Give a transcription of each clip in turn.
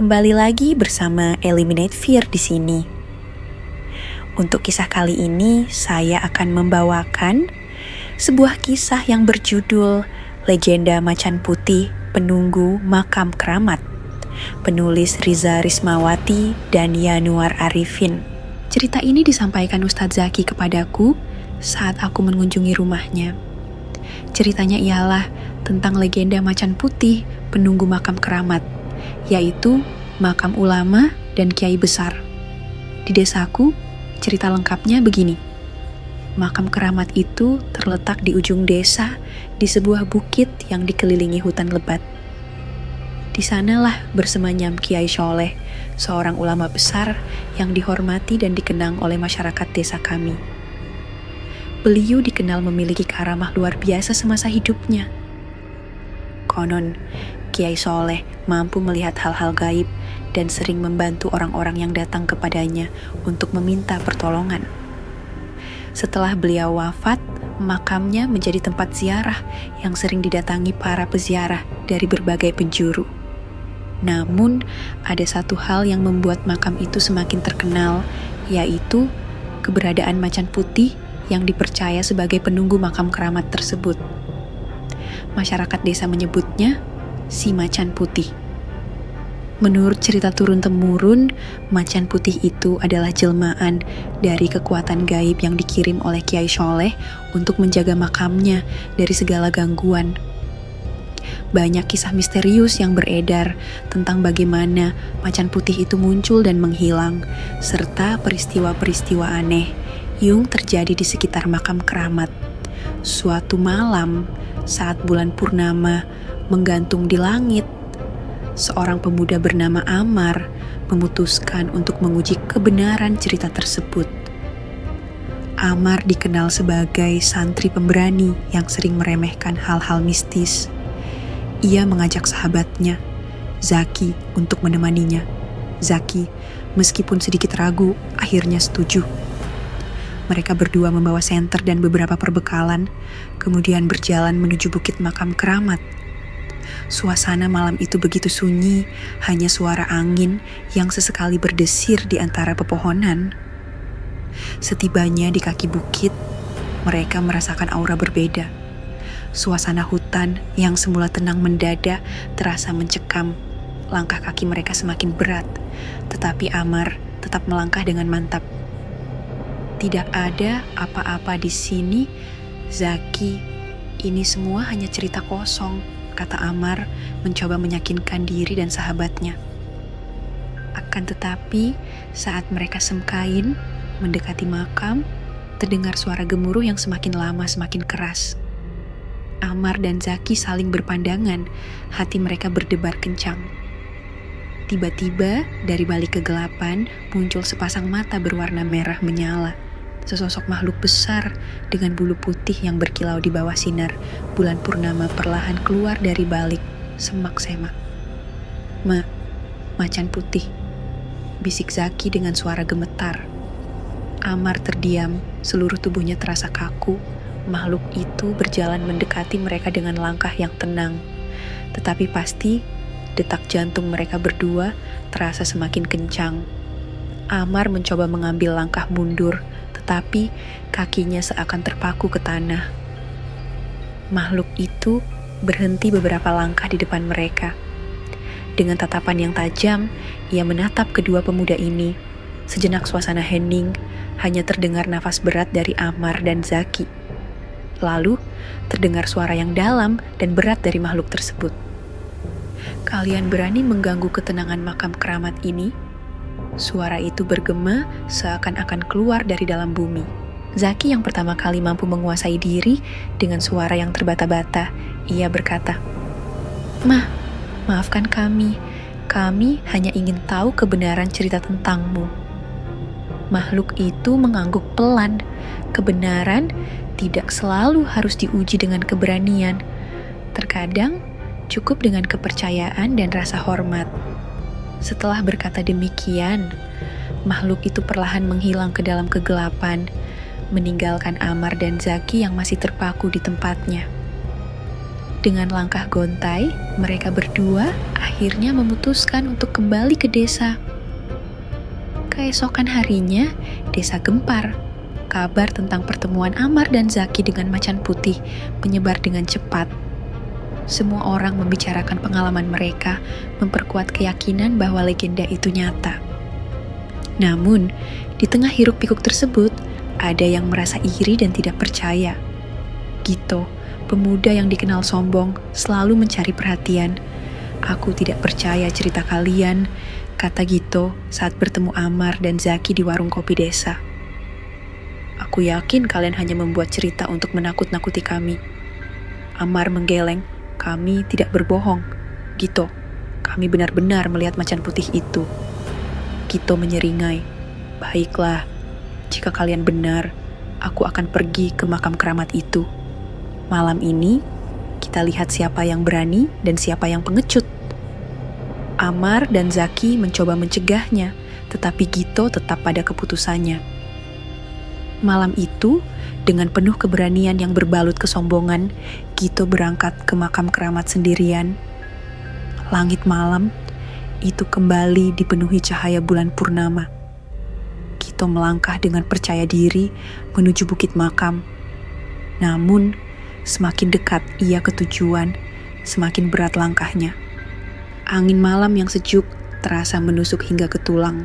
Kembali lagi bersama Eliminate Fear di sini. Untuk kisah kali ini, saya akan membawakan sebuah kisah yang berjudul Legenda Macan Putih Penunggu Makam Keramat. Penulis Riza Rismawati dan Yanuar Arifin. Cerita ini disampaikan Ustadz Zaki kepadaku saat aku mengunjungi rumahnya. Ceritanya ialah tentang legenda macan putih penunggu makam keramat, yaitu makam ulama dan kiai besar. Di desaku, cerita lengkapnya begini. Makam keramat itu terletak di ujung desa di sebuah bukit yang dikelilingi hutan lebat. Di sanalah bersemayam Kiai Soleh, seorang ulama besar yang dihormati dan dikenang oleh masyarakat desa kami. Beliau dikenal memiliki karamah luar biasa semasa hidupnya. Konon, Kiai Soleh mampu melihat hal-hal gaib dan sering membantu orang-orang yang datang kepadanya untuk meminta pertolongan. Setelah beliau wafat, makamnya menjadi tempat ziarah yang sering didatangi para peziarah dari berbagai penjuru. Namun, ada satu hal yang membuat makam itu semakin terkenal, yaitu keberadaan macan putih yang dipercaya sebagai penunggu makam keramat tersebut. Masyarakat desa menyebutnya si macan putih. Menurut cerita turun-temurun, macan putih itu adalah jelmaan dari kekuatan gaib yang dikirim oleh Kiai Soleh untuk menjaga makamnya dari segala gangguan. Banyak kisah misterius yang beredar tentang bagaimana macan putih itu muncul dan menghilang, serta peristiwa-peristiwa aneh yang terjadi di sekitar makam keramat. Suatu malam, saat bulan purnama menggantung di langit, seorang pemuda bernama Amar memutuskan untuk menguji kebenaran cerita tersebut. Amar dikenal sebagai santri pemberani yang sering meremehkan hal-hal mistis. Ia mengajak sahabatnya, Zaki, untuk menemaninya. Zaki, meskipun sedikit ragu, akhirnya setuju. Mereka berdua membawa senter dan beberapa perbekalan, kemudian berjalan menuju bukit makam keramat. Suasana malam itu begitu sunyi, hanya suara angin yang sesekali berdesir di antara pepohonan. Setibanya di kaki bukit, mereka merasakan aura berbeda. Suasana hutan yang semula tenang mendadak terasa mencekam. Langkah kaki mereka semakin berat, tetapi Amar tetap melangkah dengan mantap. Tidak ada apa-apa di sini, Zaki. Ini semua hanya cerita kosong, kata Amar mencoba meyakinkan diri dan sahabatnya. Akan tetapi, saat mereka semkain mendekati makam, terdengar suara gemuruh yang semakin lama semakin keras. Amar dan Zaki saling berpandangan, hati mereka berdebar kencang. Tiba-tiba, dari balik kegelapan, muncul sepasang mata berwarna merah menyala. Sesosok makhluk besar dengan bulu putih yang berkilau di bawah sinar bulan purnama perlahan keluar dari balik semak-semak. Macan putih, bisik Zaki dengan suara gemetar. Amar terdiam, seluruh tubuhnya terasa kaku. Makhluk itu berjalan mendekati mereka dengan langkah yang tenang. Tetapi pasti, detak jantung mereka berdua terasa semakin kencang. Amar mencoba mengambil langkah mundur, tetapi kakinya seakan terpaku ke tanah. Makhluk itu berhenti beberapa langkah di depan mereka. Dengan tatapan yang tajam, ia menatap kedua pemuda ini. Sejenak suasana hening, hanya terdengar nafas berat dari Amar dan Zaki. Lalu, terdengar suara yang dalam dan berat dari makhluk tersebut. Kalian berani mengganggu ketenangan makam keramat ini? Suara itu bergema seakan-akan keluar dari dalam bumi. Zaki yang pertama kali mampu menguasai diri dengan suara yang terbata-bata. Ia berkata, maafkan kami. Kami hanya ingin tahu kebenaran cerita tentangmu. Makhluk itu mengangguk pelan. Kebenaran tidak selalu harus diuji dengan keberanian. Terkadang cukup dengan kepercayaan dan rasa hormat. Setelah berkata demikian, makhluk itu perlahan menghilang ke dalam kegelapan, meninggalkan Amar dan Zaki yang masih terpaku di tempatnya. Dengan langkah gontai, mereka berdua akhirnya memutuskan untuk kembali ke desa. Keesokan harinya, desa gempar. Kabar tentang pertemuan Amar dan Zaki dengan macan putih menyebar dengan cepat. Semua orang membicarakan pengalaman mereka, memperkuat keyakinan bahwa legenda itu nyata. Namun, di tengah hiruk-pikuk tersebut, ada yang merasa iri dan tidak percaya. Gito, pemuda yang dikenal sombong, selalu mencari perhatian. "Aku tidak percaya cerita kalian," kata Gito saat bertemu Amar dan Zaki di warung kopi desa. "Aku yakin kalian hanya membuat cerita untuk menakut-nakuti kami." Amar menggeleng, "Kami tidak berbohong. Gito, kami benar-benar melihat macan putih itu." Gito menyeringai, "Baiklah, jika kalian benar, aku akan pergi ke makam keramat itu. Malam ini, kita lihat siapa yang berani dan siapa yang pengecut." Amar dan Zaki mencoba mencegahnya, tetapi Gito tetap pada keputusannya. Malam itu, dengan penuh keberanian yang berbalut kesombongan, Gito berangkat ke makam keramat sendirian. Langit malam itu kembali dipenuhi cahaya bulan purnama. Gito melangkah dengan percaya diri menuju bukit makam. Namun, semakin dekat ia ke tujuan, semakin berat langkahnya. Angin malam yang sejuk terasa menusuk hingga ke tulang.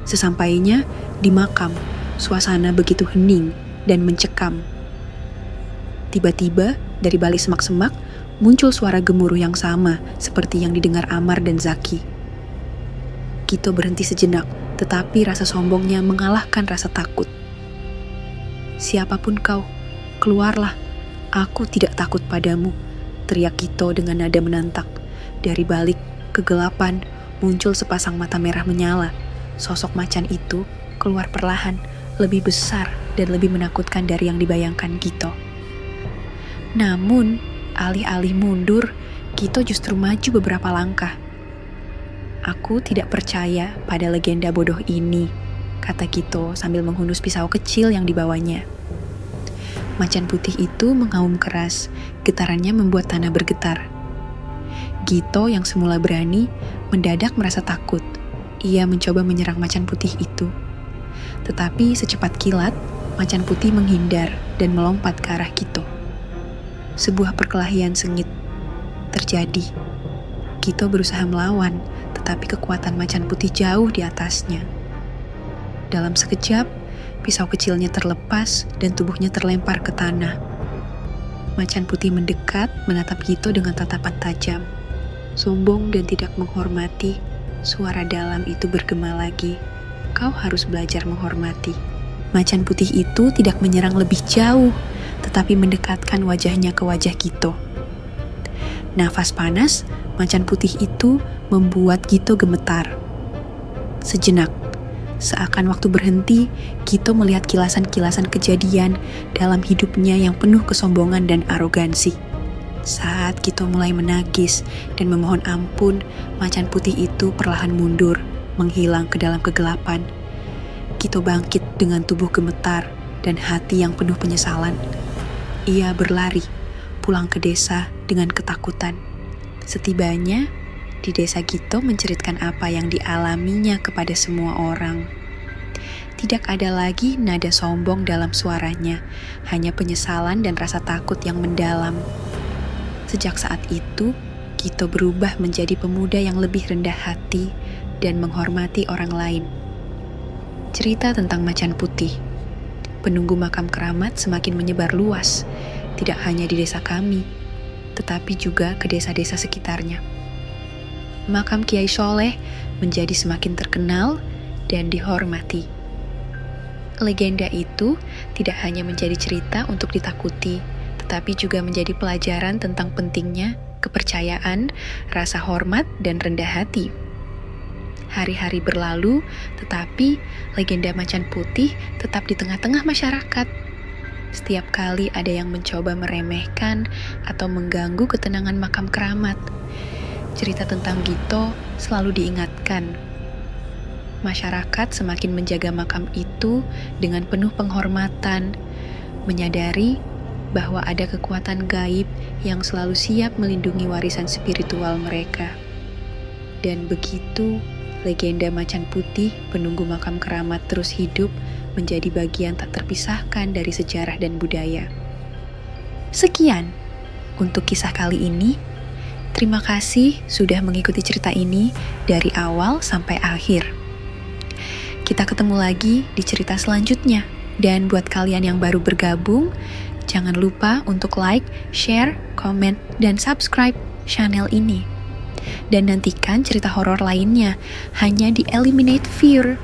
Sesampainya di makam, suasana begitu hening dan mencekam. Tiba-tiba, dari balik semak-semak, muncul suara gemuruh yang sama seperti yang didengar Amar dan Zaki. Gito berhenti sejenak, tetapi rasa sombongnya mengalahkan rasa takut. "Siapapun kau, keluarlah. Aku tidak takut padamu," teriak Gito dengan nada menantang. Dari balik kegelapan muncul sepasang mata merah menyala. Sosok macan itu keluar perlahan, lebih besar dan lebih menakutkan dari yang dibayangkan Gito. Namun, alih-alih mundur, Gito justru maju beberapa langkah. "Aku tidak percaya pada legenda bodoh ini," kata Gito sambil menghunus pisau kecil yang dibawanya. Macan putih itu mengaum keras, getarannya membuat tanah bergetar. Gito yang semula berani, mendadak merasa takut. Ia mencoba menyerang macan putih itu. Tetapi secepat kilat, macan putih menghindar dan melompat ke arah Gito. Sebuah perkelahian sengit terjadi. Gito berusaha melawan, tetapi kekuatan macan putih jauh di atasnya. Dalam sekejap, pisau kecilnya terlepas dan tubuhnya terlempar ke tanah. Macan putih mendekat, menatap Gito dengan tatapan tajam. Sombong dan tidak menghormati, suara dalam itu bergema lagi. "Kau harus belajar menghormati." Macan putih itu tidak menyerang lebih jauh, tetapi mendekatkan wajahnya ke wajah Gito. Nafas panas, macan putih itu membuat Gito gemetar. Sejenak, seakan waktu berhenti, Gito melihat kilasan-kilasan kejadian dalam hidupnya yang penuh kesombongan dan arogansi. Saat Gito mulai menangis dan memohon ampun, macan putih itu perlahan mundur, menghilang ke dalam kegelapan. Gito bangkit dengan tubuh gemetar dan hati yang penuh penyesalan. Ia berlari, pulang ke desa dengan ketakutan. Setibanya di desa, Gito menceritakan apa yang dialaminya kepada semua orang. Tidak ada lagi nada sombong dalam suaranya, hanya penyesalan dan rasa takut yang mendalam. Sejak saat itu, Gito berubah menjadi pemuda yang lebih rendah hati dan menghormati orang lain. Cerita tentang macan putih, penunggu makam keramat semakin menyebar luas, tidak hanya di desa kami, tetapi juga ke desa-desa sekitarnya. Makam Kiai Soleh menjadi semakin terkenal dan dihormati. Legenda itu tidak hanya menjadi cerita untuk ditakuti, tetapi juga menjadi pelajaran tentang pentingnya kepercayaan, rasa hormat, dan rendah hati. Hari-hari berlalu, tetapi legenda macan putih tetap di tengah-tengah masyarakat. Setiap kali ada yang mencoba meremehkan atau mengganggu ketenangan makam keramat, cerita tentang Gito selalu diingatkan. Masyarakat semakin menjaga makam itu dengan penuh penghormatan, menyadari bahwa ada kekuatan gaib yang selalu siap melindungi warisan spiritual mereka. Dan begitu, legenda macan putih penunggu makam keramat terus hidup menjadi bagian tak terpisahkan dari sejarah dan budaya. Sekian untuk kisah kali ini. Terima kasih sudah mengikuti cerita ini dari awal sampai akhir. Kita ketemu lagi di cerita selanjutnya. Dan buat kalian yang baru bergabung, jangan lupa untuk like, share, komen, dan subscribe channel ini. Dan nantikan cerita horor lainnya hanya di Eliminate Fear.